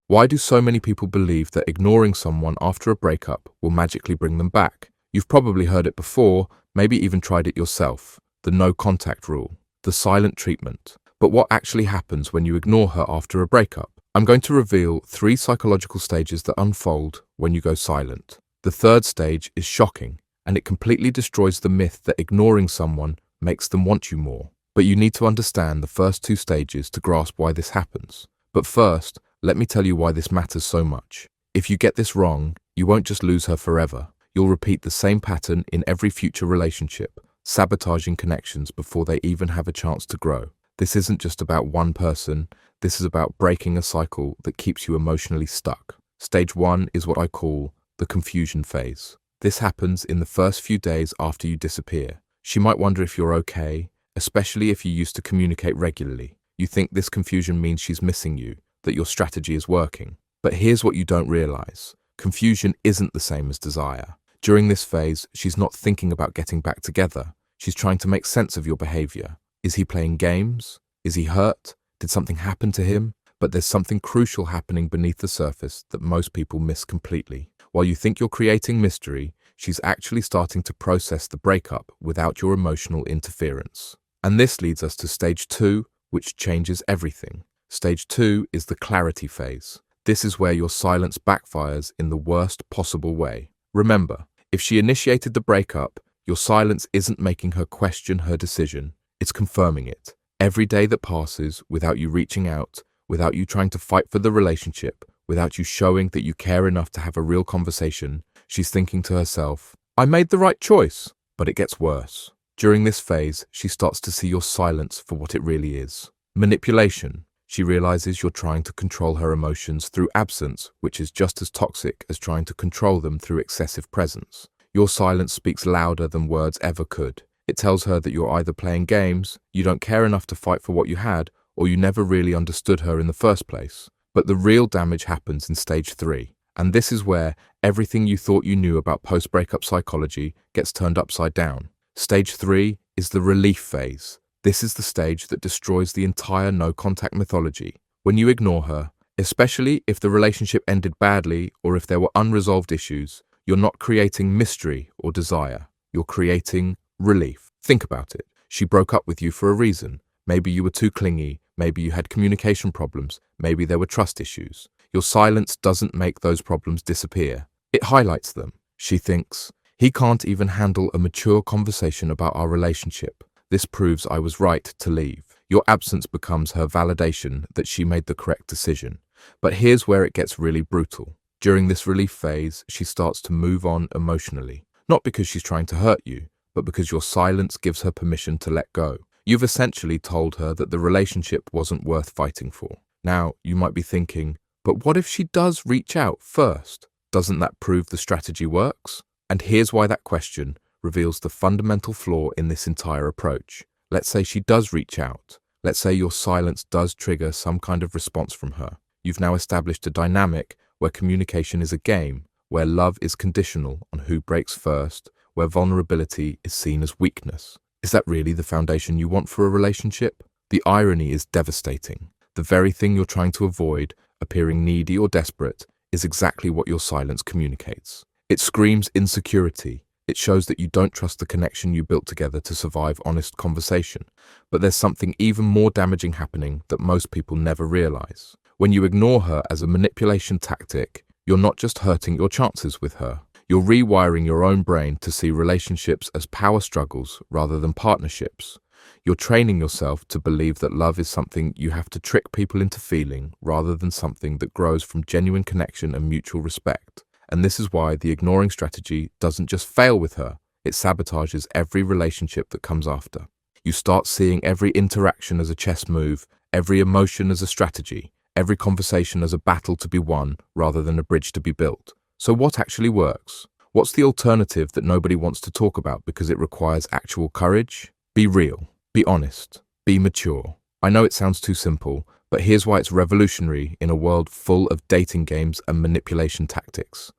Why do so many people believe that ignoring someone after a breakup will magically bring them back? You've probably heard it before, maybe even tried it yourself. The no contact rule, the silent treatment. But what actually happens when you ignore her after a breakup? I'm going to reveal 3 psychological stages that unfold when you go silent. The third stage is shocking, and it completely destroys the myth that ignoring someone makes them want you more. But you need to understand the first 2 stages to grasp why this happens. But first, let me tell you why this matters so much. If you get this wrong, you won't just lose her forever. You'll repeat the same pattern in every future relationship, sabotaging connections before they even have a chance to grow. This isn't just about one person, this is about breaking a cycle that keeps you emotionally stuck. Stage 1 is what I call the confusion phase. This happens in the first few days after you disappear. She might wonder if you're okay, especially if you used to communicate regularly. You think this confusion means she's missing you, that your strategy is working. But here's what you don't realize. Confusion isn't the same as desire. During this phase, she's not thinking about getting back together. She's trying to make sense of your behavior. Is he playing games? Is he hurt? Did something happen to him? But there's something crucial happening beneath the surface that most people miss completely. While you think you're creating mystery, she's actually starting to process the breakup without your emotional interference. And this leads us to stage 2, which changes everything. Stage 2 is the clarity phase. This is where your silence backfires in the worst possible way. Remember, if she initiated the breakup, your silence isn't making her question her decision, it's confirming it. Every day that passes without you reaching out, without you trying to fight for the relationship, without you showing that you care enough to have a real conversation, she's thinking to herself, I made the right choice. But it gets worse. During this phase, she starts to see your silence for what it really is. Manipulation. She realizes you're trying to control her emotions through absence, which is just as toxic as trying to control them through excessive presence. Your silence speaks louder than words ever could. It tells her that you're either playing games, you don't care enough to fight for what you had, or you never really understood her in the first place. But the real damage happens in stage 3. And this is where everything you thought you knew about post-breakup psychology gets turned upside down. Stage 3 is the relief phase. This is the stage that destroys the entire no-contact mythology. When you ignore her, especially if the relationship ended badly or if there were unresolved issues, you're not creating mystery or desire. You're creating relief. Think about it. She broke up with you for a reason. Maybe you were too clingy. Maybe you had communication problems. Maybe there were trust issues. Your silence doesn't make those problems disappear. It highlights them. She thinks, he can't even handle a mature conversation about our relationship. This proves I was right to leave. Your absence becomes her validation that she made the correct decision. But here's where it gets really brutal. During this relief phase, she starts to move on emotionally. Not because she's trying to hurt you, but because your silence gives her permission to let go. You've essentially told her that the relationship wasn't worth fighting for. Now, you might be thinking, but what if she does reach out first? Doesn't that prove the strategy works? And here's why that question reveals the fundamental flaw in this entire approach. Let's say she does reach out. Let's say your silence does trigger some kind of response from her. You've now established a dynamic where communication is a game, where love is conditional on who breaks first, where vulnerability is seen as weakness. Is that really the foundation you want for a relationship? The irony is devastating. The very thing you're trying to avoid, appearing needy or desperate, is exactly what your silence communicates. It screams insecurity. It shows that you don't trust the connection you built together to survive honest conversation. But there's something even more damaging happening that most people never realize. When you ignore her as a manipulation tactic, you're not just hurting your chances with her. You're rewiring your own brain to see relationships as power struggles rather than partnerships. You're training yourself to believe that love is something you have to trick people into feeling rather than something that grows from genuine connection and mutual respect. And this is why the ignoring strategy doesn't just fail with her, it sabotages every relationship that comes after. You start seeing every interaction as a chess move, every emotion as a strategy, every conversation as a battle to be won rather than a bridge to be built. So what actually works? What's the alternative that nobody wants to talk about because it requires actual courage? Be real, be honest, be mature. I know it sounds too simple, but here's why it's revolutionary in a world full of dating games and manipulation tactics.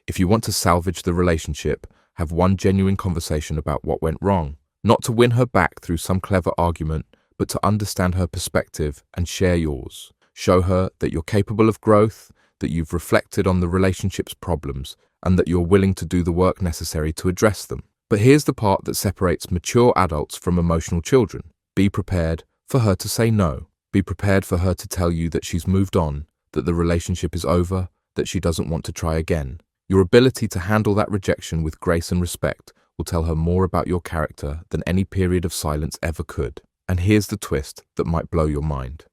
If you want to salvage the relationship, have one genuine conversation about what went wrong. Not to win her back through some clever argument, but to understand her perspective and share yours. Show her that you're capable of growth, that you've reflected on the relationship's problems, and that you're willing to do the work necessary to address them. But here's the part that separates mature adults from emotional children. Be prepared for her to say no. Be prepared for her to tell you that she's moved on, that the relationship is over, that she doesn't want to try again. Your ability to handle that rejection with grace and respect will tell her more about your character than any period of silence ever could. And here's the twist that might blow your mind.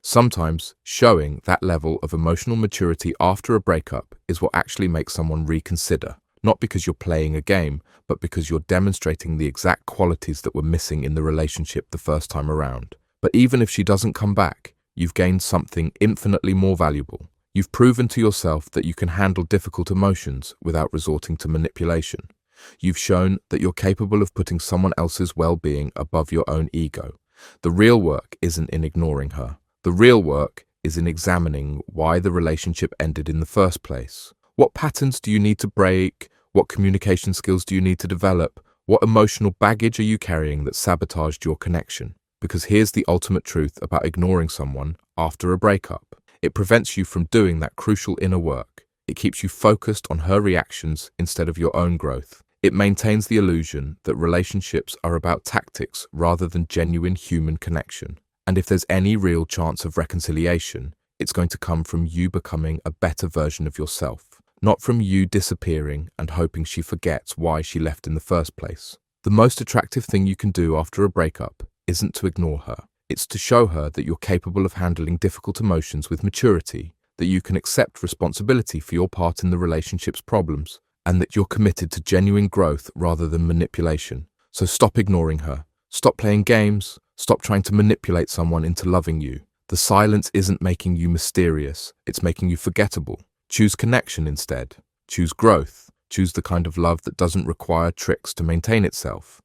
Sometimes showing that level of emotional maturity after a breakup is what actually makes someone reconsider, not because you're playing a game, but because you're demonstrating the exact qualities that were missing in the relationship the first time around. But even if she doesn't come back, you've gained something infinitely more valuable. You've proven to yourself that you can handle difficult emotions without resorting to manipulation. You've shown that you're capable of putting someone else's well-being above your own ego. The real work isn't in ignoring her. The real work is in examining why the relationship ended in the first place. What patterns do you need to break? What communication skills do you need to develop? What emotional baggage are you carrying that sabotaged your connection? Because here's the ultimate truth about ignoring someone after a breakup. It prevents you from doing that crucial inner work. It keeps you focused on her reactions instead of your own growth. It maintains the illusion that relationships are about tactics rather than genuine human connection. And if there's any real chance of reconciliation, it's going to come from you becoming a better version of yourself, not from you disappearing and hoping she forgets why she left in the first place. The most attractive thing you can do after a breakup isn't to ignore her. It's to show her that you're capable of handling difficult emotions with maturity, that you can accept responsibility for your part in the relationship's problems, and that you're committed to genuine growth rather than manipulation. So stop ignoring her. Stop playing games. Stop trying to manipulate someone into loving you. The silence isn't making you mysterious. It's making you forgettable. Choose connection instead. Choose growth. Choose the kind of love that doesn't require tricks to maintain itself.